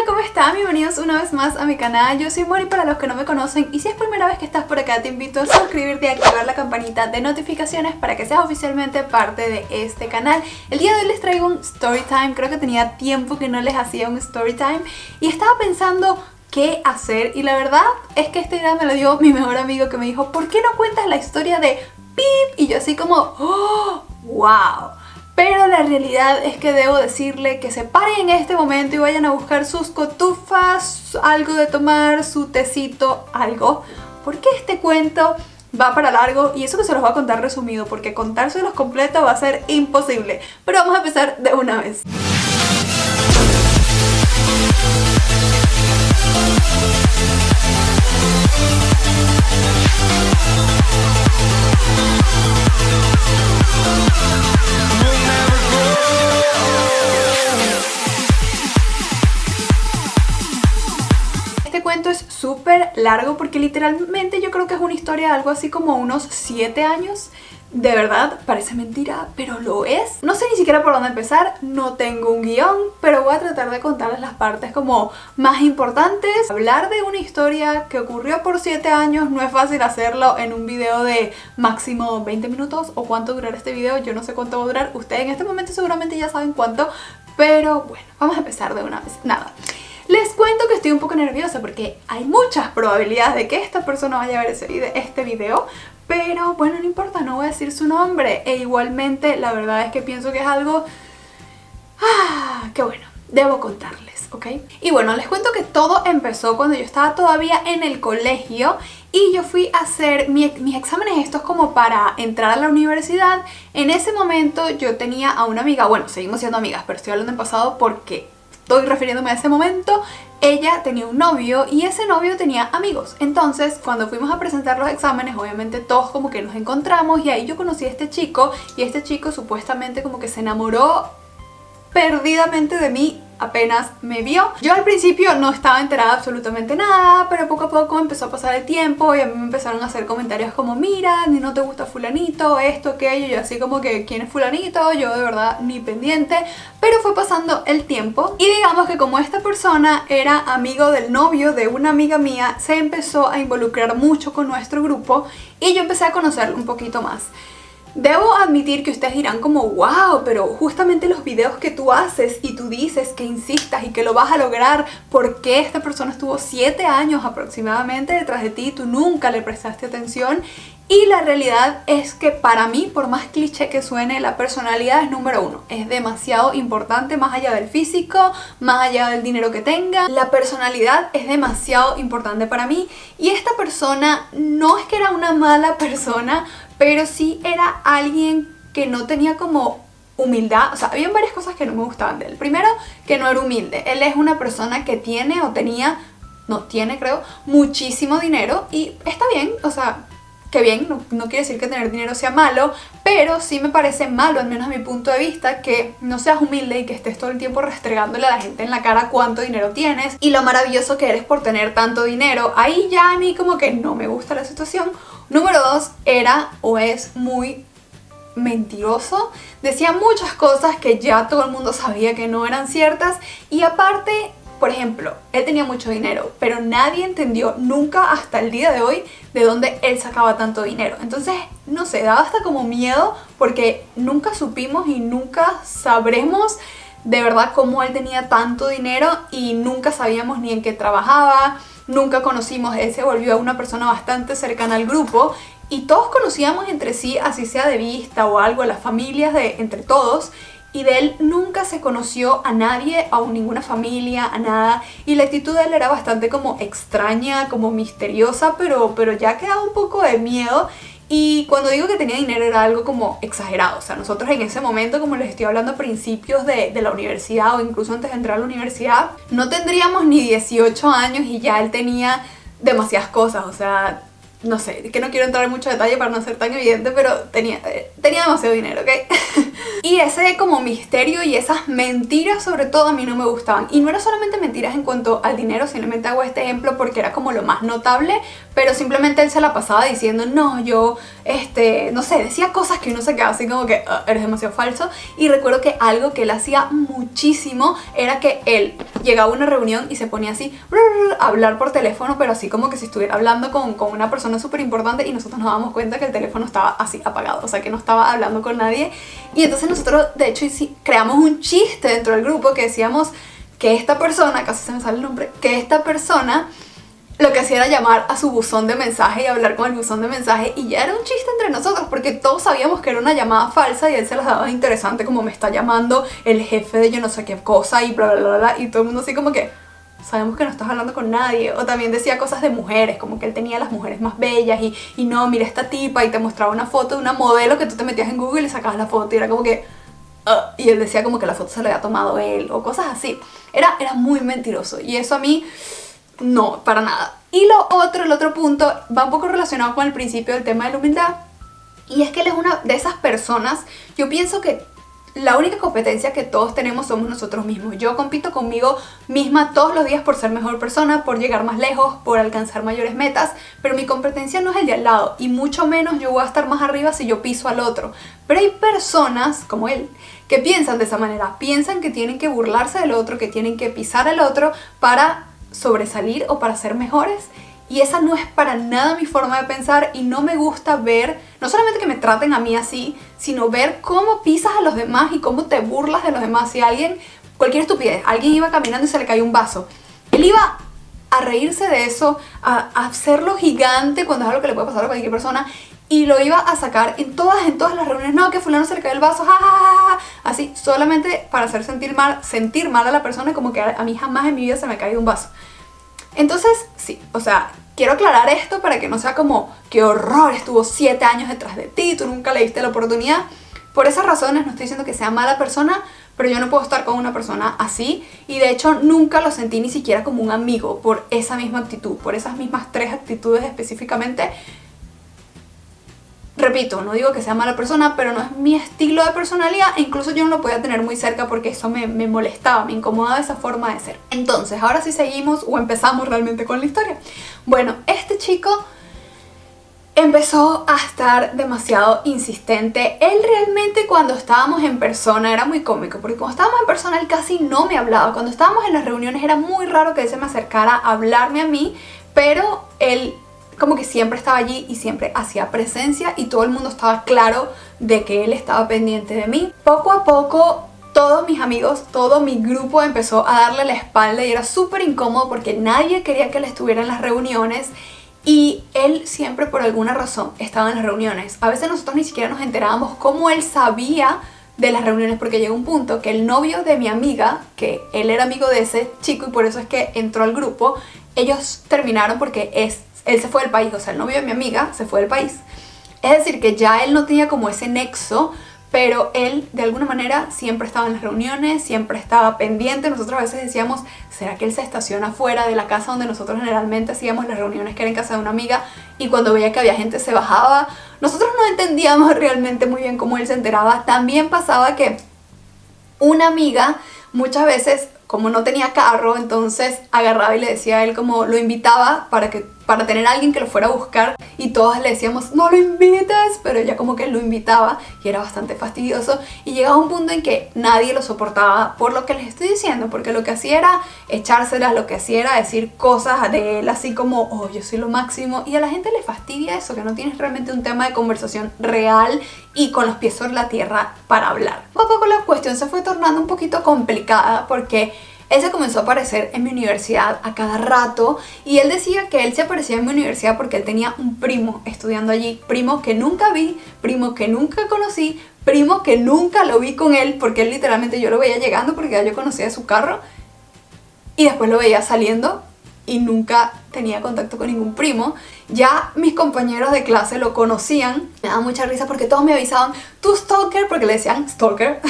Hola, ¿cómo están? Bienvenidos una vez más a mi canal. Yo soy Mori para los que no me conocen y si es primera vez que estás por acá te invito a suscribirte y activar la campanita de notificaciones para que seas oficialmente parte de este canal. El día de hoy les traigo un story time. Creo que tenía tiempo que no les hacía un story time y estaba pensando qué hacer y la verdad es que esta idea me la dio mi mejor amigo que me dijo: ¿por qué no cuentas la historia de Pip? Y yo así como ¡oh! ¡Wow! Pero la realidad es que debo decirle que se paren en este momento y vayan a buscar sus cotufas, algo de tomar, su tecito, algo. Porque este cuento va para largo y eso que se los voy a contar resumido, porque contárselos completo va a ser imposible. Pero vamos a empezar de una vez. Este cuento es súper largo porque literalmente yo creo que es una historia de algo así como unos 7 años. De verdad, parece mentira, pero lo es. No sé ni siquiera por dónde empezar, no tengo un guión, pero voy a tratar de contarles las partes como más importantes. Hablar de una historia que ocurrió por 7 años no es fácil hacerlo en un video de máximo 20 minutos o cuánto durará este video, yo no sé cuánto va a durar. Ustedes en este momento seguramente ya saben cuánto, pero bueno, vamos a empezar de una vez. Nada. Les cuento que estoy un poco nerviosa porque hay muchas probabilidades de que esta persona vaya a ver este video, pero bueno, no importa, no voy a decir su nombre. E igualmente la verdad es que pienso que es algo que bueno, debo contarles, ¿ok? Y bueno, les cuento que todo empezó cuando yo estaba todavía en el colegio y yo fui a hacer mis exámenes estos como para entrar a la universidad. En ese momento yo tenía a una amiga, bueno, seguimos siendo amigas, pero estoy hablando en pasado porque estoy refiriéndome a ese momento. Ella tenía un novio y ese novio tenía amigos. Entonces, cuando fuimos a presentar los exámenes, obviamente todos como que nos encontramos y ahí yo conocí a este chico y este chico supuestamente como que se enamoró perdidamente de mí apenas me vio. Yo al principio no estaba enterada de absolutamente nada, pero poco a poco empezó a pasar el tiempo y a mí me empezaron a hacer comentarios como: mira, ni no te gusta fulanito, esto, aquello. Yo así como que ¿quién es fulanito? Yo de verdad ni pendiente. Pero fue pasando el tiempo y digamos que como esta persona era amigo del novio de una amiga mía, se empezó a involucrar mucho con nuestro grupo y yo empecé a conocerlo un poquito más. Debo admitir que ustedes dirán como: wow, pero justamente los videos que tú haces y tú dices que insistas y que lo vas a lograr, ¿por qué esta persona estuvo 7 años aproximadamente detrás de ti y tú nunca le prestaste atención? Y la realidad es que para mí, por más cliché que suene, la personalidad es número 1. Es demasiado importante, más allá del físico, más allá del dinero que tenga. La personalidad es demasiado importante para mí. Y esta persona no es que era una mala persona, pero sí era alguien que no tenía como humildad. O sea, habían varias cosas que no me gustaban de él. Primero, que no era humilde. Él es una persona que tiene o tenía, no tiene creo, muchísimo dinero y está bien, o sea, que bien, no quiere decir que tener dinero sea malo, pero sí me parece malo, al menos a mi punto de vista, que no seas humilde y que estés todo el tiempo restregándole a la gente en la cara cuánto dinero tienes y lo maravilloso que eres por tener tanto dinero. Ahí ya a mí como que no me gusta la situación. Número 2, era o es muy mentiroso. Decía muchas cosas que ya todo el mundo sabía que no eran ciertas y aparte, por ejemplo, él tenía mucho dinero, pero nadie entendió nunca hasta el día de hoy de dónde él sacaba tanto dinero. Entonces, no sé, daba hasta como miedo porque nunca supimos y nunca sabremos de verdad cómo él tenía tanto dinero y nunca sabíamos ni en qué trabajaba, nunca conocimos. Él se volvió una persona bastante cercana al grupo y todos conocíamos entre sí, así sea de vista o algo, las familias de entre todos. Y de él nunca se conoció a nadie, a ninguna familia, a nada. Y la actitud de él era bastante como extraña, como misteriosa, pero ya quedaba un poco de miedo. Y cuando digo que tenía dinero era algo como exagerado. O sea, nosotros en ese momento, como les estoy hablando a principios de la universidad o incluso antes de entrar a la universidad, no tendríamos ni 18 años y ya él tenía demasiadas cosas. O sea, no sé, que no quiero entrar en mucho detalle para no ser tan evidente, pero tenía demasiado dinero, ¿ok? Y ese como misterio y esas mentiras sobre todo a mí no me gustaban. Y no era solamente mentiras en cuanto al dinero, simplemente hago este ejemplo porque era como lo más notable, pero simplemente él se la pasaba diciendo, no, yo, no sé, decía cosas que uno se quedaba así como que eres demasiado falso. Y recuerdo que algo que él hacía muchísimo era que él llegaba a una reunión y se ponía así a hablar por teléfono, pero así como que si estuviera hablando con una persona súper importante, y nosotros nos dábamos cuenta que el teléfono estaba así apagado, o sea que no estaba hablando con nadie. Y entonces nosotros de hecho creamos un chiste dentro del grupo que decíamos que esta persona, casi se me sale el nombre, que esta persona lo que hacía era llamar a su buzón de mensaje y hablar con el buzón de mensaje, y ya era un chiste entre nosotros porque todos sabíamos que era una llamada falsa y él se las daba interesante, como me está llamando el jefe de yo no sé qué cosa y bla bla bla bla, y todo el mundo así como que sabemos que no estás hablando con nadie. O también decía cosas de mujeres, como que él tenía las mujeres más bellas y no, mira esta tipa, y te mostraba una foto de una modelo que tú te metías en Google y sacabas la foto y era como que y él decía como que la foto se la había tomado él o cosas así. Era muy mentiroso y eso a mí no, para nada. Y el otro punto va un poco relacionado con el principio del tema de la humildad, y es que él es una de esas personas, yo pienso que la única competencia que todos tenemos somos nosotros mismos. Yo compito conmigo misma todos los días por ser mejor persona, por llegar más lejos, por alcanzar mayores metas, pero mi competencia no es el de al lado, y mucho menos yo voy a estar más arriba si yo piso al otro. Pero hay personas como él que piensan de esa manera, piensan que tienen que burlarse del otro, que tienen que pisar al otro para sobresalir o para ser mejores. Y esa no es para nada mi forma de pensar, y no me gusta ver, no solamente que me traten a mí así, sino ver cómo pisas a los demás y cómo te burlas de los demás. Si alguien, cualquier estupidez, alguien iba caminando y se le cayó un vaso, él iba a reírse de eso, a hacerlo gigante cuando es algo que le puede pasar a cualquier persona, y lo iba a sacar en todas las reuniones. No, que fulano se le cayó el vaso, ja, ja, ja, ja, así, solamente para hacer sentir mal a la persona, como que a mí jamás en mi vida se me ha caído un vaso. Entonces, sí, o sea, quiero aclarar esto para que no sea como qué horror, estuvo 7 años detrás de ti, tú nunca le diste la oportunidad. Por esas razones no estoy diciendo que sea mala persona, pero yo no puedo estar con una persona así, y de hecho nunca lo sentí ni siquiera como un amigo por esa misma actitud, por esas mismas 3 actitudes específicamente. Repito, no digo que sea mala persona, pero no es mi estilo de personalidad, e incluso yo no lo podía tener muy cerca porque eso me molestaba, me incomodaba esa forma de ser. Entonces, ahora sí seguimos o empezamos realmente con la historia. Bueno, este chico empezó a estar demasiado insistente. Él realmente, cuando estábamos en persona, era muy cómico, porque cuando estábamos en persona él casi no me hablaba. Cuando estábamos en las reuniones era muy raro que él se me acercara a hablarme a mí, pero él como que siempre estaba allí y siempre hacía presencia, y todo el mundo estaba claro de que él estaba pendiente de mí. Poco a poco todos mis amigos, todo mi grupo empezó a darle la espalda, y era súper incómodo porque nadie quería que él estuviera en las reuniones, y él siempre por alguna razón estaba en las reuniones. A veces nosotros ni siquiera nos enterábamos cómo él sabía de las reuniones, porque llegó un punto que el novio de mi amiga, que él era amigo de ese chico y por eso es que entró al grupo, ellos terminaron porque él se fue del país, o sea, el novio de mi amiga se fue del país. Es decir, que ya él no tenía como ese nexo, pero él de alguna manera siempre estaba en las reuniones, siempre estaba pendiente. Nosotros a veces decíamos, ¿será que él se estaciona fuera de la casa donde nosotros generalmente hacíamos las reuniones, que era en casa de una amiga? Y cuando veía que había gente se bajaba. Nosotros no entendíamos realmente muy bien cómo él se enteraba. También pasaba que una amiga muchas veces, como no tenía carro, entonces agarraba y le decía a él, como lo invitaba para tener a alguien que lo fuera a buscar, y todas le decíamos, no lo invites, pero ella como que lo invitaba y era bastante fastidioso, y llegaba un punto en que nadie lo soportaba por lo que les estoy diciendo, porque lo que hacía era echárselas, lo que hacía era decir cosas de él así como, oh, yo soy lo máximo, y a la gente le fastidia eso, que no tienes realmente un tema de conversación real y con los pies sobre la tierra para hablar. Poco a poco la cuestión se fue tornando un poquito complicada, porque él se comenzó a aparecer en mi universidad a cada rato, y él decía que él se aparecía en mi universidad porque él tenía un primo estudiando allí, primo que nunca vi, primo que nunca conocí, primo que nunca lo vi con él, porque él literalmente yo lo veía llegando porque ya yo conocía su carro, y después lo veía saliendo y nunca tenía contacto con ningún primo. Ya mis compañeros de clase lo conocían, me daba mucha risa porque todos me avisaban, tú stalker, porque le decían stalker,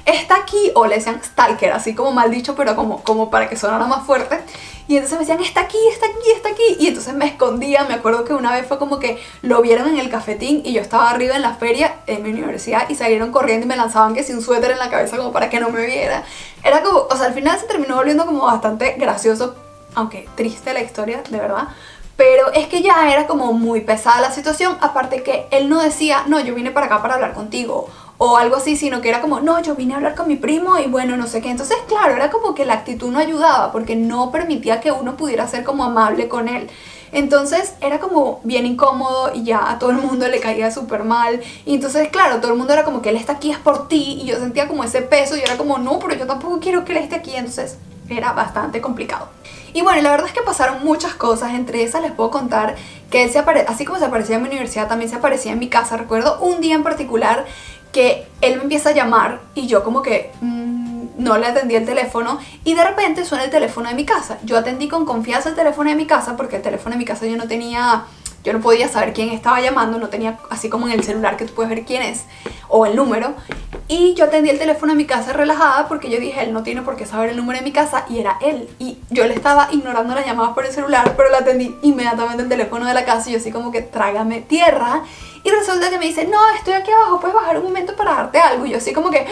está aquí, o le decían stalker, así como mal dicho, pero como para que sonara más fuerte. Y entonces me decían, está aquí, está aquí, está aquí. Y entonces me escondía. Me acuerdo que una vez fue como que lo vieron en el cafetín y yo estaba arriba en la feria en mi universidad y salieron corriendo y me lanzaban que sin suéter en la cabeza como para que no me viera. Era como, o sea, al final se terminó volviendo como bastante gracioso, aunque triste la historia, de verdad. Pero es que ya era como muy pesada la situación. Aparte que él no decía, no, yo vine para acá para hablar contigo o algo así, sino que era como, no, yo vine a hablar con mi primo y bueno, no sé qué. Entonces, claro, era como que la actitud no ayudaba porque no permitía que uno pudiera ser como amable con él. Entonces era como bien incómodo y ya a todo el mundo le caía súper mal. Y entonces, claro, todo el mundo era como que él está aquí es por ti. Y yo sentía como ese peso y era como, no, pero yo tampoco quiero que él esté aquí. Entonces era bastante complicado. Y bueno, la verdad es que pasaron muchas cosas. Entre esas les puedo contar que él así como se aparecía en mi universidad, también se aparecía en mi casa. Recuerdo un día en particular que él me empieza a llamar y yo como que no le atendí el teléfono y de repente suena el teléfono de mi casa. Yo atendí con confianza el teléfono de mi casa porque el teléfono de mi casa yo no podía saber quién estaba llamando, no tenía así como en el celular que tú puedes ver quién es o el número. Y yo atendí el teléfono de mi casa relajada porque yo dije, él no tiene por qué saber el número de mi casa y era él. Y yo le estaba ignorando las llamadas por el celular, pero le atendí inmediatamente el teléfono de la casa y yo así como que trágame tierra. Y resulta que me dice, no, estoy aquí abajo, puedes bajar un momento para darte algo. Y yo así como que...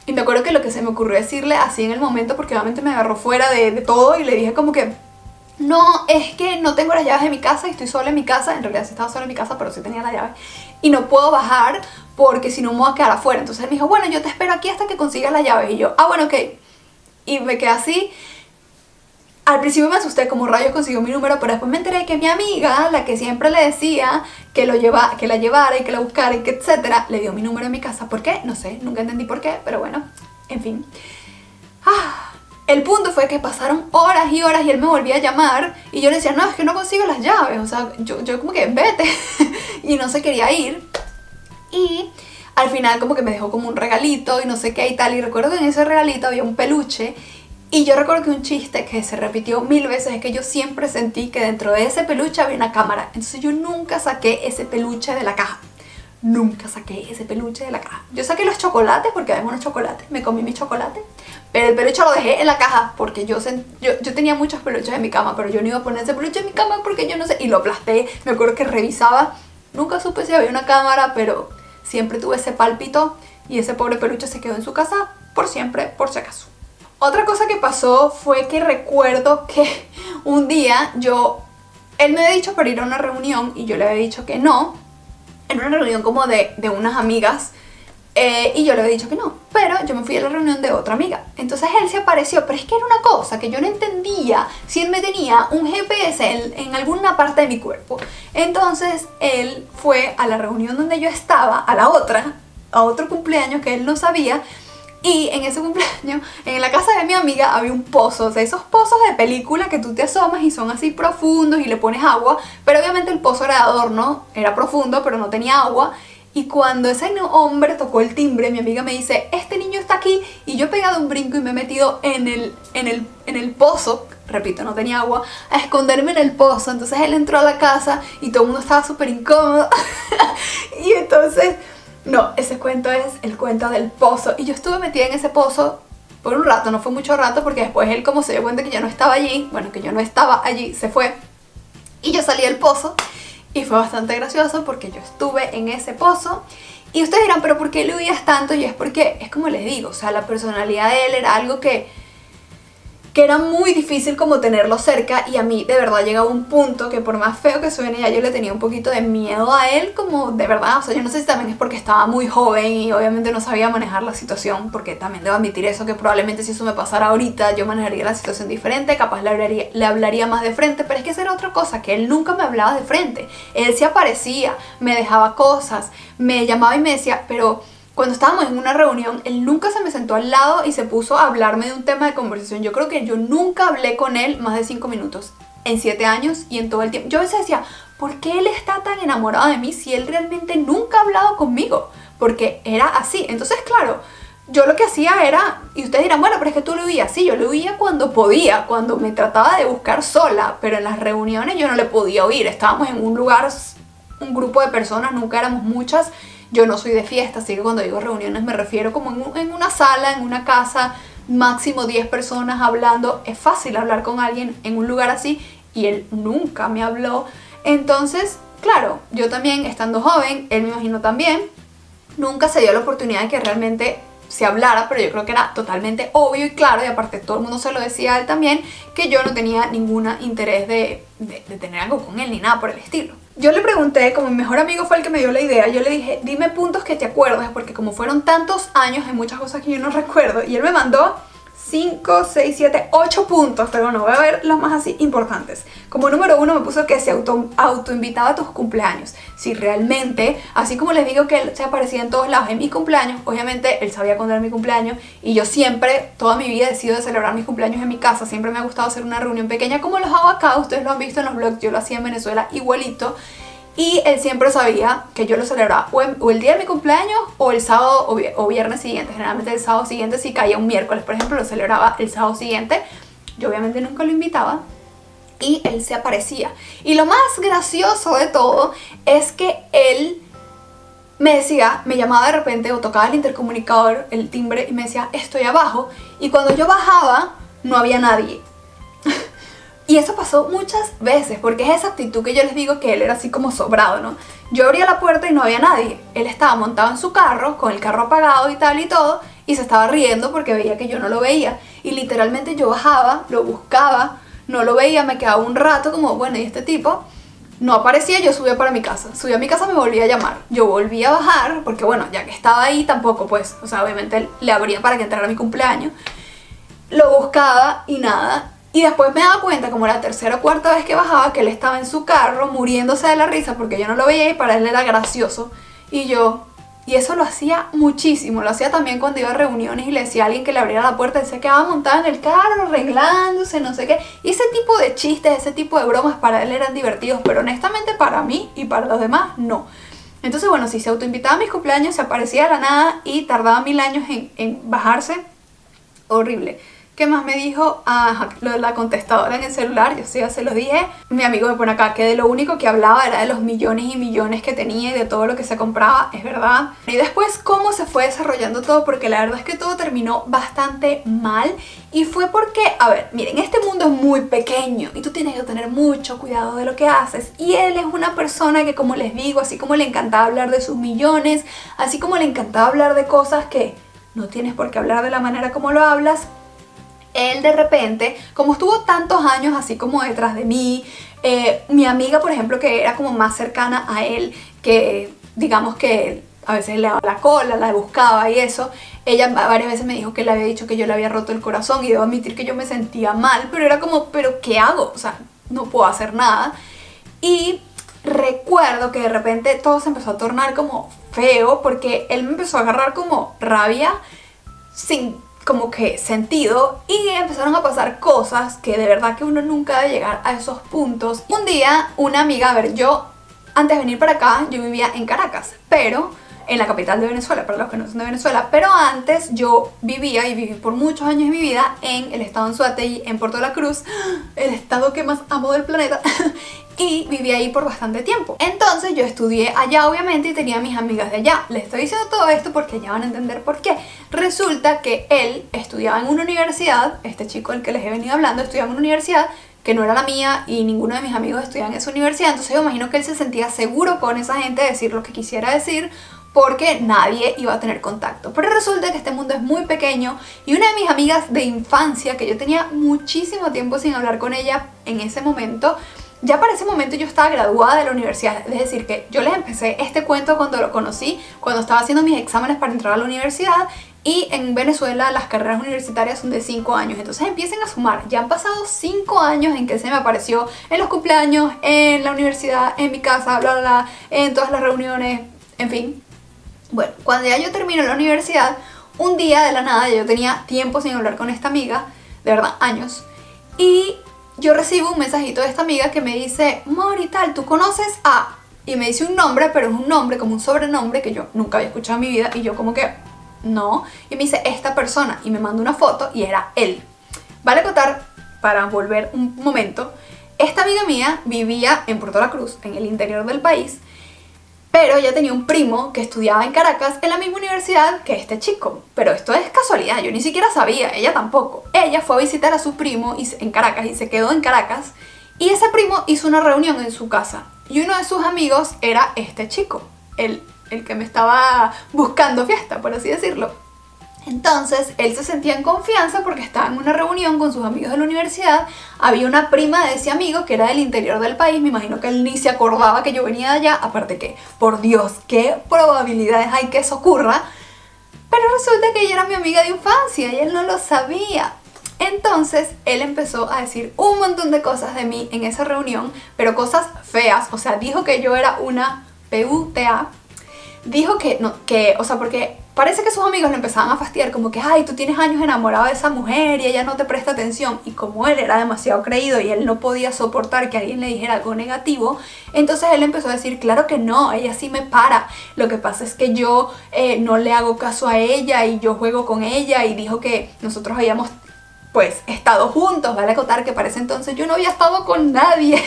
Y me acuerdo que lo que se me ocurrió decirle así en el momento, porque obviamente me agarró fuera de todo y le dije como que... No, es que no tengo las llaves de mi casa y estoy sola en mi casa. En realidad sí estaba sola en mi casa, pero sí tenía la llave. Y no puedo bajar porque si no me voy a quedar afuera. Entonces él me dijo, bueno, yo te espero aquí hasta que consigas la llave. Y yo, ah, bueno, ok. Y me quedé así. Al principio me asusté como rayos consiguió mi número, pero después me enteré que mi amiga, la que siempre le decía que la llevara y que la buscara y que etcétera, le dio mi número en mi casa. ¿Por qué? No sé, nunca entendí por qué, pero bueno, en fin. El punto fue que pasaron horas y horas y él me volvía a llamar y yo le decía, no, es que no consigo las llaves, o sea, yo como que vete y no se quería ir. Y al final como que me dejó como un regalito y no sé qué y tal, y recuerdo que en ese regalito había un peluche. Y yo recuerdo que un chiste que se repitió 1000 veces es que yo siempre sentí que dentro de ese peluche había una cámara. Entonces yo nunca saqué ese peluche de la caja. Nunca saqué ese peluche de la caja. Yo saqué los chocolates porque había unos chocolates, me comí mi chocolate. Pero el peluche lo dejé en la caja porque yo tenía muchos peluches en mi cama, pero yo no iba a poner ese peluche en mi cama porque yo no sé. Y lo aplasté, me acuerdo que revisaba. Nunca supe si había una cámara, pero siempre tuve ese pálpito y ese pobre peluche se quedó en su casa por siempre, por si acaso. Otra cosa que pasó fue que recuerdo que un día él me había dicho para ir a una reunión y yo le había dicho que no. Era una reunión como de unas amigas y yo le había dicho que no. Pero yo me fui a la reunión de otra amiga. Entonces él se apareció, pero es que era una cosa que yo no entendía si él me tenía un GPS en alguna parte de mi cuerpo. Entonces él fue a la reunión donde yo estaba, a otro cumpleaños que él no sabía. Y en ese cumpleaños, en la casa de mi amiga había un pozo, o sea, esos pozos de película que tú te asomas y son así profundos y le pones agua, pero obviamente el pozo era de adorno, era profundo pero no tenía agua. Y cuando ese hombre tocó el timbre, mi amiga me dice, este niño está aquí, y yo he pegado un brinco y me he metido en el pozo, repito, no tenía agua, a esconderme en el pozo. Entonces él entró a la casa y todo el mundo estaba súper incómodo y entonces... No, ese cuento es el cuento del pozo. Y yo estuve metida en ese pozo por un rato, no fue mucho rato, porque después él, como se dio cuenta que yo no estaba allí, bueno, que yo no estaba allí, se fue. Y yo salí del pozo y fue bastante gracioso porque yo estuve en ese pozo. Y ustedes dirán, pero ¿por qué le huías tanto? Y es porque, es como les digo, o sea, la personalidad de él era algo que era muy difícil como tenerlo cerca. Y a mí de verdad llegaba un punto que por más feo que suene, ya yo le tenía un poquito de miedo a él, como de verdad, o sea, yo no sé si también es porque estaba muy joven y obviamente no sabía manejar la situación, porque también debo admitir eso, que probablemente si eso me pasara ahorita yo manejaría la situación diferente, capaz le hablaría más de frente, pero es que esa era otra cosa, que él nunca me hablaba de frente. Él se aparecía, me dejaba cosas, me llamaba y me decía, pero... Cuando estábamos en una reunión, él nunca se me sentó al lado y se puso a hablarme de un tema de conversación. Yo creo que yo nunca hablé con él más de 5 minutos en 7 años y en todo el tiempo. Yo a veces decía, ¿por qué él está tan enamorado de mí si él realmente nunca ha hablado conmigo? Porque era así. Entonces, claro, yo lo que hacía era, y ustedes dirán, bueno, pero es que tú lo huías. Sí, yo lo huía cuando podía, cuando me trataba de buscar sola, pero en las reuniones yo no le podía oír. Estábamos en un lugar, un grupo de personas, nunca éramos muchas. Yo no soy de fiesta, así que cuando digo reuniones me refiero como en una sala, en una casa, máximo 10 personas hablando. Es fácil hablar con alguien en un lugar así y él nunca me habló. Entonces, claro, yo también estando joven, él me imagino también, nunca se dio la oportunidad de que realmente se hablara, pero yo creo que era totalmente obvio y claro, y aparte todo el mundo se lo decía a él también, que yo no tenía ningún interés de tener algo con él ni nada por el estilo. Yo le pregunté, como mi mejor amigo fue el que me dio la idea, yo le dije, dime puntos que te acuerdas, porque como fueron tantos años, hay muchas cosas que yo no recuerdo, y él me mandó 5, 6, 7, 8 puntos, pero bueno, voy a ver los más así importantes. Como número 1 me puso que se autoinvitaba a tus cumpleaños. Si realmente, así como les digo que él se aparecía en todos lados en mis cumpleaños, obviamente él sabía cuándo era mi cumpleaños y yo siempre, toda mi vida he decidido de celebrar mis cumpleaños en mi casa. Siempre me ha gustado hacer una reunión pequeña como los hago acá, ustedes lo han visto en los vlogs, yo lo hacía en Venezuela igualito. Y él siempre sabía que yo lo celebraba o el día de mi cumpleaños o el sábado o viernes siguiente. Generalmente el sábado siguiente, si caía un miércoles, por ejemplo, lo celebraba el sábado siguiente. Yo obviamente nunca lo invitaba y él se aparecía. Y lo más gracioso de todo es que él me decía, me llamaba de repente o tocaba el intercomunicador, el timbre, y me decía, estoy abajo. Y cuando yo bajaba, no había nadie. Y eso pasó muchas veces, porque es esa actitud que yo les digo que él era así como sobrado, ¿no? Yo abría la puerta y no había nadie. Él estaba montado en su carro, con el carro apagado y tal y todo, y se estaba riendo porque veía que yo no lo veía. Y literalmente yo bajaba, lo buscaba, no lo veía, me quedaba un rato como, bueno, ¿y este tipo? No aparecía, yo subía para mi casa. Subía a mi casa, me volvía a llamar. Yo volvía a bajar, porque bueno, ya que estaba ahí tampoco, pues, o sea, obviamente le abría para que entrara a mi cumpleaños. Lo buscaba y nada. Y después me daba cuenta, como la tercera o cuarta vez que bajaba, que él estaba en su carro muriéndose de la risa porque yo no lo veía y para él era gracioso. Y eso lo hacía muchísimo, lo hacía también cuando iba a reuniones y le decía a alguien que le abriera la puerta, él se quedaba montado en el carro, arreglándose, no sé qué. Y ese tipo de chistes, ese tipo de bromas para él eran divertidos, pero honestamente para mí y para los demás, no. Entonces, bueno, si se autoinvitaba a mis cumpleaños, se aparecía de la nada y tardaba 1000 años en bajarse, horrible. ¿Qué más me dijo? Lo de la contestadora en el celular, yo sí ya se lo dije. Mi amigo me pone acá que de lo único que hablaba era de los millones y millones que tenía y de todo lo que se compraba, es verdad. Y después cómo se fue desarrollando todo, porque la verdad es que todo terminó bastante mal. Y fue porque, a ver, miren, este mundo es muy pequeño y tú tienes que tener mucho cuidado de lo que haces. Y él es una persona que, como les digo, así como le encantaba hablar de sus millones, así como le encantaba hablar de cosas que no tienes por qué hablar de la manera como lo hablas, él de repente, como estuvo tantos años así como detrás de mí, mi amiga, por ejemplo, que era como más cercana a él, que digamos que a veces le daba la cola, la buscaba y eso, ella varias veces me dijo que le había dicho que yo le había roto el corazón y debo admitir que yo me sentía mal, pero era como, ¿pero qué hago? O sea, no puedo hacer nada. Y recuerdo que de repente todo se empezó a tornar como feo porque él me empezó a agarrar como rabia sin como que sentido y empezaron a pasar cosas que de verdad que uno nunca debe llegar a esos puntos. Un día una amiga, a ver, yo antes de venir para acá yo vivía en Caracas, pero en la capital de Venezuela, para los que no son de Venezuela, pero antes yo vivía y viví por muchos años de mi vida en el estado Anzoátegui, en Puerto La Cruz, el estado que más amo del planeta, y viví ahí por bastante tiempo. Entonces yo estudié allá obviamente y tenía mis amigas de allá. Les estoy diciendo todo esto porque ya van a entender por qué. Resulta que él estudiaba en una universidad, este chico del que les he venido hablando, estudiaba en una universidad que no era la mía y ninguno de mis amigos estudiaba en esa universidad, entonces yo imagino que él se sentía seguro con esa gente de decir lo que quisiera decir porque nadie iba a tener contacto. Pero resulta que este mundo es muy pequeño y una de mis amigas de infancia, que yo tenía muchísimo tiempo sin hablar con ella en ese momento, ya para ese momento yo estaba graduada de la universidad, es decir, que yo les empecé este cuento cuando lo conocí, cuando estaba haciendo mis exámenes para entrar a la universidad. Y en Venezuela las carreras universitarias son de 5 años, entonces empiecen a sumar. Ya han pasado 5 años en que se me apareció en los cumpleaños, en la universidad, en mi casa, bla bla bla, en todas las reuniones, en fin. Bueno, cuando ya yo termino la universidad, un día de la nada, yo tenía tiempo sin hablar con esta amiga, de verdad, años, y yo recibo un mensajito de esta amiga que me dice, Mori, tal, ¿tú conoces a...? Y me dice un nombre, pero es un nombre como un sobrenombre que yo nunca había escuchado en mi vida, y yo como que... no, y me dice esta persona y me manda una foto y era él. Vale contar, para volver un momento, esta amiga mía vivía en Puerto La Cruz, en el interior del país, Pero ella tenía un primo que estudiaba en Caracas en la misma universidad que este chico. Pero esto es casualidad, yo ni siquiera sabía, ella tampoco. Ella fue a visitar a su primo en Caracas y se quedó en Caracas. Y ese primo hizo una reunión en su casa. Y uno de sus amigos era este chico, el que me estaba buscando fiesta, por así decirlo. Entonces él se sentía en confianza porque estaba en una reunión con sus amigos de la universidad. Había una prima de ese amigo que era del interior del país. Me imagino que él ni se acordaba que yo venía de allá. Aparte que, por Dios, qué probabilidades hay que eso ocurra. Pero resulta que ella era mi amiga de infancia y él no lo sabía. Entonces él empezó a decir un montón de cosas de mí en esa reunión, pero cosas feas. O sea, dijo que yo era una PUTA. Dijo o sea, porque parece que sus amigos le empezaban a fastidiar, como que, ay, tú tienes años enamorado de esa mujer y ella no te presta atención. Y como él era demasiado creído y él no podía soportar que alguien le dijera algo negativo, entonces él empezó a decir, claro que no, ella sí me para. Lo que pasa es que yo no le hago caso a ella y yo juego con ella. Y dijo que nosotros habíamos pues estado juntos, vale acotar que para ese entonces yo no había estado con nadie.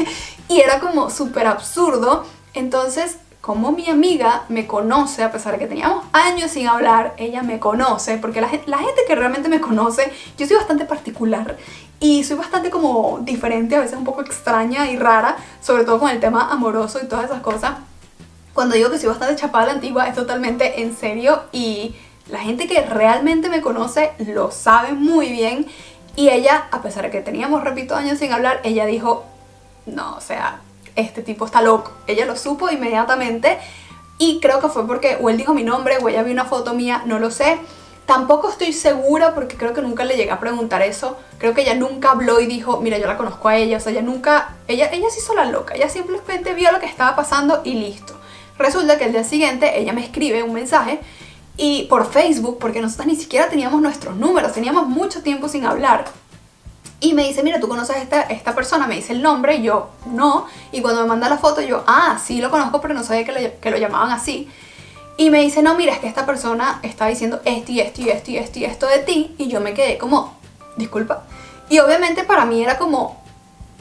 Y era como súper absurdo. Entonces, como mi amiga me conoce, a pesar de que teníamos años sin hablar, ella me conoce, porque la gente que realmente me conoce, yo soy bastante particular y soy bastante como diferente, a veces un poco extraña y rara, sobre todo con el tema amoroso y todas esas cosas. Cuando digo que soy bastante chapada a la antigua, es totalmente en serio, y la gente que realmente me conoce lo sabe muy bien. Y ella, a pesar de que teníamos, repito, años sin hablar, ella dijo, no, o sea, este tipo está loco. Ella lo supo inmediatamente y creo que fue porque o él dijo mi nombre o ella vio una foto mía, no lo sé. Tampoco estoy segura porque creo que nunca le llegué a preguntar eso. Creo que ella nunca habló y dijo, mira, yo la conozco a ella. O sea, ella se hizo la loca. Ella simplemente vio lo que estaba pasando y listo. Resulta que el día siguiente ella me escribe un mensaje y por Facebook, porque nosotros ni siquiera teníamos nuestros números, teníamos mucho tiempo sin hablar. Y me dice, mira, ¿tú conoces a esta persona? Me dice el nombre, y yo, no. Y cuando me manda la foto, yo, sí lo conozco, pero no sabía que lo llamaban así. Y me dice, no, mira, es que esta persona está diciendo esto y esto y esto y esto y esto de ti. Y yo me quedé como, disculpa. Y obviamente para mí era como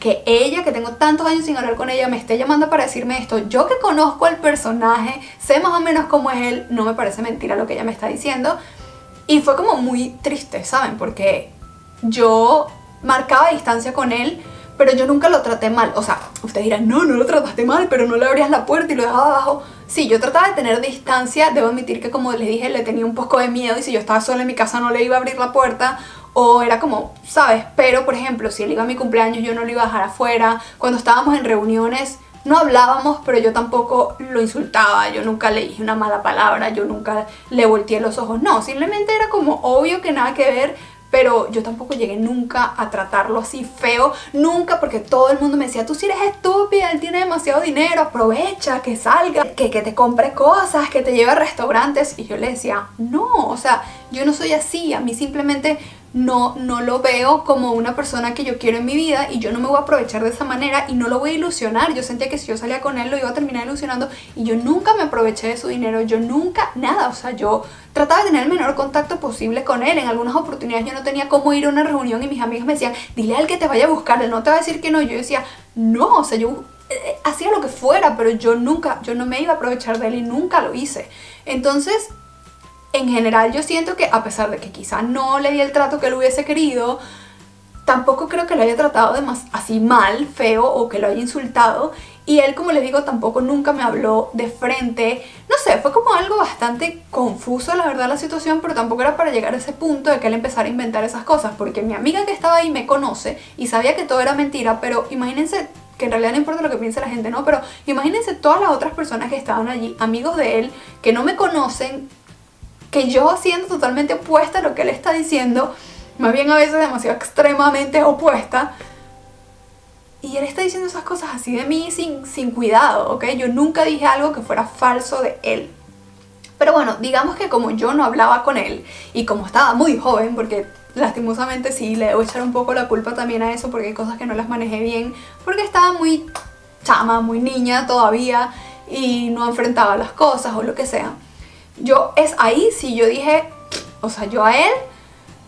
que ella, que tengo tantos años sin hablar con ella, me esté llamando para decirme esto. Yo que conozco al personaje, sé más o menos cómo es él, no me parece mentira lo que ella me está diciendo. Y fue como muy triste, ¿saben? Porque yo marcaba distancia con él, pero yo nunca lo traté mal. O sea, ustedes dirán, no lo trataste mal, pero no le abrías la puerta y lo dejabas abajo. Sí, yo trataba de tener distancia. Debo admitir que, como les dije, le tenía un poco de miedo, y si yo estaba sola en mi casa no le iba a abrir la puerta, o era como, ¿sabes? Pero, por ejemplo, si él iba a mi cumpleaños, yo no lo iba a dejar afuera. Cuando estábamos en reuniones, no hablábamos, pero yo tampoco lo insultaba, yo nunca le dije una mala palabra, yo nunca le volteé los ojos. No, simplemente era como obvio que nada que ver. Pero yo tampoco llegué nunca a tratarlo así feo, nunca, porque todo el mundo me decía, tú sí eres estúpida, él tiene demasiado dinero, aprovecha, que salga, que te compre cosas, que te lleve a restaurantes. Y yo le decía, no, o sea, yo no soy así, a mí simplemente no lo veo como una persona que yo quiero en mi vida, y yo no me voy a aprovechar de esa manera y no lo voy a ilusionar. Yo sentía que si yo salía con él lo iba a terminar ilusionando, y yo nunca me aproveché de su dinero, yo nunca, nada. O sea, yo trataba de tener el menor contacto posible con él. En algunas oportunidades yo no tenía cómo ir a una reunión y mis amigas me decían, dile a él que te vaya a buscar, él no te va a decir que no. Yo decía, no, o sea, yo hacía lo que fuera, pero yo no me iba a aprovechar de él, y nunca lo hice. Entonces, en general yo siento que, a pesar de que quizá no le di el trato que él hubiese querido, tampoco creo que lo haya tratado así mal, feo, o que lo haya insultado. Y él, como les digo, tampoco nunca me habló de frente. No sé, fue como algo bastante confuso, la verdad, la situación, pero tampoco era para llegar a ese punto de que él empezara a inventar esas cosas, porque mi amiga que estaba ahí me conoce y sabía que todo era mentira. Pero imagínense, que en realidad no importa lo que piense la gente, ¿no? Pero imagínense todas las otras personas que estaban allí, amigos de él, que no me conocen, que yo, siendo totalmente opuesta a lo que él está diciendo, más bien a veces demasiado extremadamente opuesta, y él está diciendo esas cosas así de mí sin cuidado, ¿ok? Yo nunca dije algo que fuera falso de él. Pero bueno, digamos que como yo no hablaba con él, y como estaba muy joven, porque lastimosamente sí le debo echar un poco la culpa también a eso, porque hay cosas que no las manejé bien, porque estaba muy chama, muy niña todavía, y no enfrentaba las cosas o lo que sea. Ahí sí yo dije, o sea, yo a él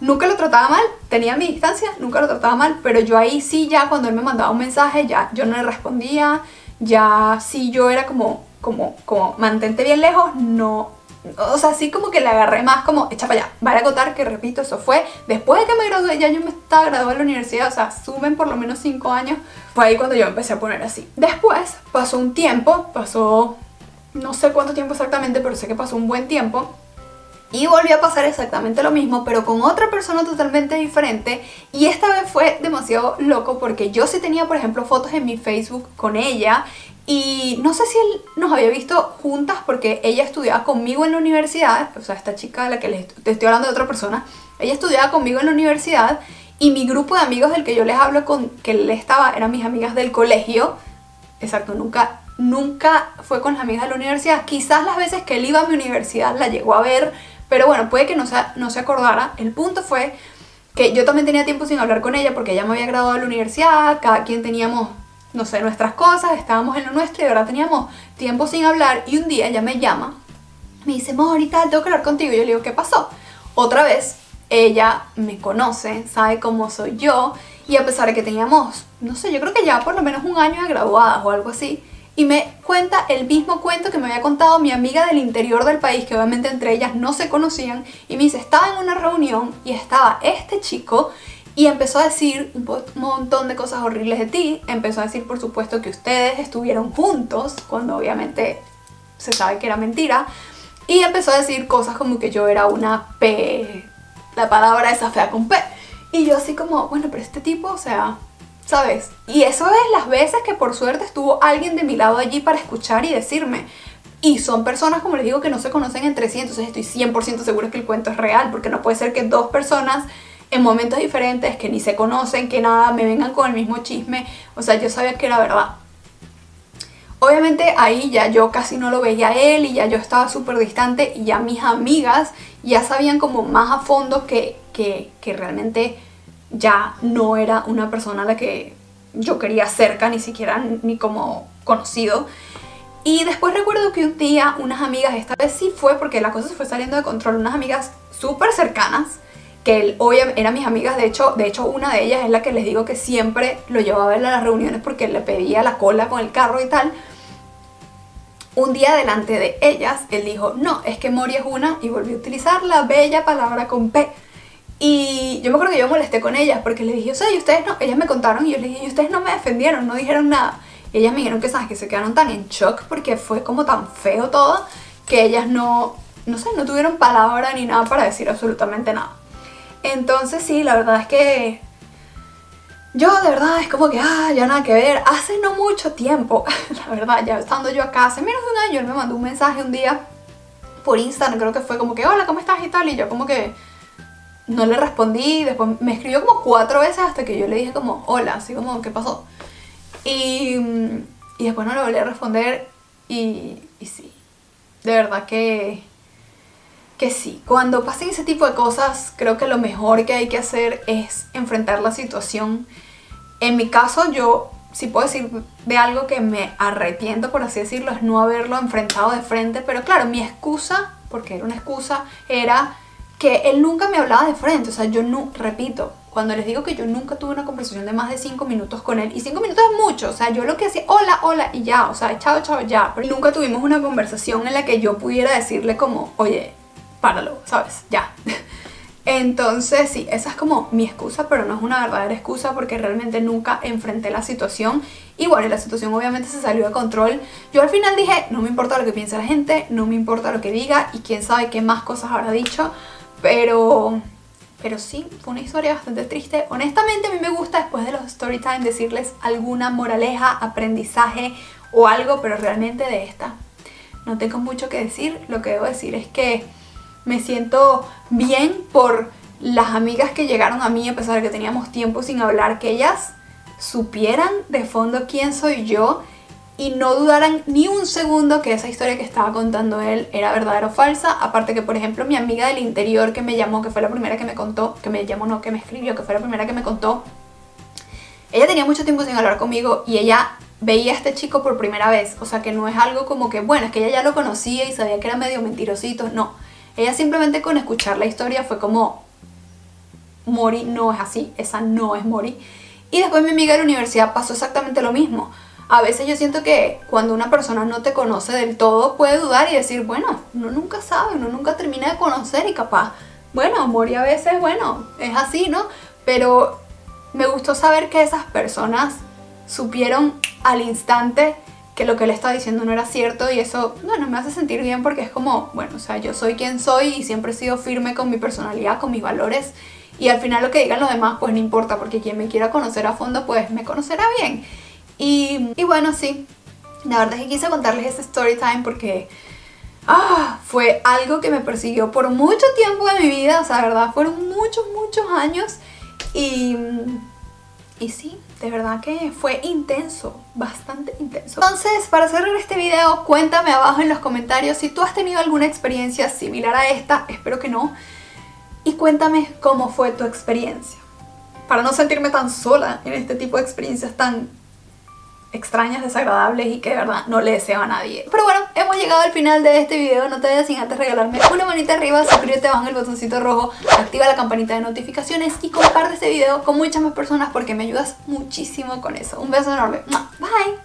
nunca lo trataba mal, tenía mi distancia, nunca lo trataba mal, pero yo ahí sí, ya cuando él me mandaba un mensaje, ya yo no le respondía, ya sí yo era como, como mantente bien lejos, no. O sea, sí como que le agarré más como, echa para allá. Vale acotar que, repito, eso fue después de que me gradué, ya yo me estaba graduando de la universidad, o sea, suben por lo menos 5 años. Fue ahí cuando yo empecé a poner así. Después pasó un tiempo, no sé cuánto tiempo exactamente, pero sé que pasó un buen tiempo. Y volvió a pasar exactamente lo mismo, pero con otra persona totalmente diferente. Y esta vez fue demasiado loco porque yo sí tenía, por ejemplo, fotos en mi Facebook con ella. Y no sé si él nos había visto juntas porque ella estudiaba conmigo en la universidad. O sea, esta chica de la que te estoy hablando de otra persona. Ella estudiaba conmigo en la universidad y mi grupo de amigos del que yo les hablo, con que él estaba, eran mis amigas del colegio. Exacto, nunca fue con las amigas de la universidad. Quizás las veces que él iba a mi universidad la llegó a ver, pero bueno, puede que no se acordara. El punto fue que yo también tenía tiempo sin hablar con ella porque ella me había graduado de la universidad, cada quien teníamos, no sé, nuestras cosas, estábamos en lo nuestro y ahora teníamos tiempo sin hablar. Y un día ella me llama, me dice, amor, ahorita tengo que hablar contigo. Y yo le digo, ¿qué pasó? Otra vez, ella me conoce, sabe cómo soy yo, y a pesar de que teníamos, no sé, yo creo que ya por lo menos un año de graduadas o algo así, y me cuenta el mismo cuento que me había contado mi amiga del interior del país, que obviamente entre ellas no se conocían, y me dice, estaba en una reunión y estaba este chico y empezó a decir un montón de cosas horribles de ti. Empezó a decir, por supuesto, que ustedes estuvieron juntos, cuando obviamente se sabe que era mentira, y empezó a decir cosas como que yo era una P, la palabra esa fea con P, y yo así como, bueno, pero este tipo, o sea, ¿sabes? Y eso es las veces que por suerte estuvo alguien de mi lado allí para escuchar y decirme. Y son personas, como les digo, que no se conocen entre sí, entonces estoy 100% segura que el cuento es real, porque no puede ser que dos personas en momentos diferentes, que ni se conocen, que nada, me vengan con el mismo chisme. O sea, yo sabía que era verdad. Obviamente ahí ya yo casi no lo veía a él y ya yo estaba súper distante y ya mis amigas ya sabían como más a fondo que realmente ya no era una persona a la que yo quería cerca, ni siquiera ni como conocido. Y después recuerdo que un día unas amigas, esta vez sí fue porque la cosa se fue saliendo de control, unas amigas súper cercanas, que él, hoy eran mis amigas, de hecho una de ellas es la que les digo que siempre lo llevaba a ver a las reuniones porque le pedía la cola con el carro y tal. Un día delante de ellas, él dijo, no, es que Mori es una, y volvió a utilizar la bella palabra con P. Y yo me acuerdo que yo molesté con ellas porque les dije, o sea, y ustedes no, ellas me contaron y yo les dije, y ustedes no me defendieron, no dijeron nada. Y ellas me dijeron que, ¿sabes? Que se quedaron tan en shock porque fue como tan feo todo que ellas no sé, no tuvieron palabra ni nada para decir absolutamente nada. Entonces sí, la verdad es que yo de verdad es como que, ya nada que ver. Hace no mucho tiempo, la verdad, ya estando yo acá, hace menos de un año, él me mandó un mensaje un día por Instagram, creo que fue como que, hola, ¿cómo estás? Y tal, y yo como que no le respondí, después me escribió como 4 veces hasta que yo le dije como, hola, así como, ¿qué pasó? Y después no le volví a responder y sí, de verdad que sí. Cuando pasen ese tipo de cosas, creo que lo mejor que hay que hacer es enfrentar la situación. En mi caso, yo sí puedo decir de algo que me arrepiento, por así decirlo, es no haberlo enfrentado de frente, pero claro, mi excusa, porque era una excusa, era que él nunca me hablaba de frente. O sea, yo no, repito, cuando les digo que yo nunca tuve una conversación de más de 5 minutos con él, y 5 minutos es mucho, o sea, yo lo que hacía, hola, hola, y ya, o sea, chao, chao, ya, pero nunca tuvimos una conversación en la que yo pudiera decirle como, oye, páralo, ¿sabes? Ya. Entonces sí, esa es como mi excusa, pero no es una verdadera excusa porque realmente nunca enfrenté la situación. Y bueno, la situación obviamente se salió de control. Yo al final dije, no me importa lo que piense la gente, no me importa lo que diga y quién sabe qué más cosas habrá dicho, pero sí, fue una historia bastante triste. Honestamente a mí me gusta después de los story time decirles alguna moraleja, aprendizaje o algo, pero realmente de esta no tengo mucho que decir. Lo que debo decir es que me siento bien por las amigas que llegaron a mí a pesar de que teníamos tiempo sin hablar, que ellas supieran de fondo quién soy yo y no dudaran ni un segundo que esa historia que estaba contando él era verdadera o falsa. Aparte que, por ejemplo, mi amiga del interior que me llamó, que fue la primera que me contó, que me llamó, no, que me escribió, que fue la primera que me contó, ella tenía mucho tiempo sin hablar conmigo y ella veía a este chico por primera vez. O sea que no es algo como que, bueno, es que ella ya lo conocía y sabía que era medio mentirosito, no. Ella simplemente con escuchar la historia fue como, Mori no es así, esa no es Mori. Y después mi amiga de la universidad pasó exactamente lo mismo. A veces yo siento que cuando una persona no te conoce del todo puede dudar y decir, bueno, uno nunca sabe, uno nunca termina de conocer y capaz, bueno, amor y a veces, bueno, es así, ¿no? Pero me gustó saber que esas personas supieron al instante que lo que él estaba diciendo no era cierto y eso, bueno, me hace sentir bien porque es como, bueno, o sea, yo soy quien soy y siempre he sido firme con mi personalidad, con mis valores y al final lo que digan los demás pues no importa porque quien me quiera conocer a fondo pues me conocerá bien. Y bueno, sí, la verdad es que quise contarles ese story time porque fue algo que me persiguió por mucho tiempo de mi vida, o sea, de verdad, fueron muchos años y sí, de verdad que fue intenso, bastante intenso. Entonces, para cerrar este video, cuéntame abajo en los comentarios si tú has tenido alguna experiencia similar a esta, espero que no, y cuéntame cómo fue tu experiencia, para no sentirme tan sola en este tipo de experiencias tan extrañas, desagradables y que de verdad no le deseo a nadie. Pero bueno, hemos llegado al final de este video. No te vayas sin antes regalarme una manita arriba, suscríbete abajo en el botoncito rojo, activa la campanita de notificaciones y comparte este video con muchas más personas porque me ayudas muchísimo con eso. Un beso enorme. Bye.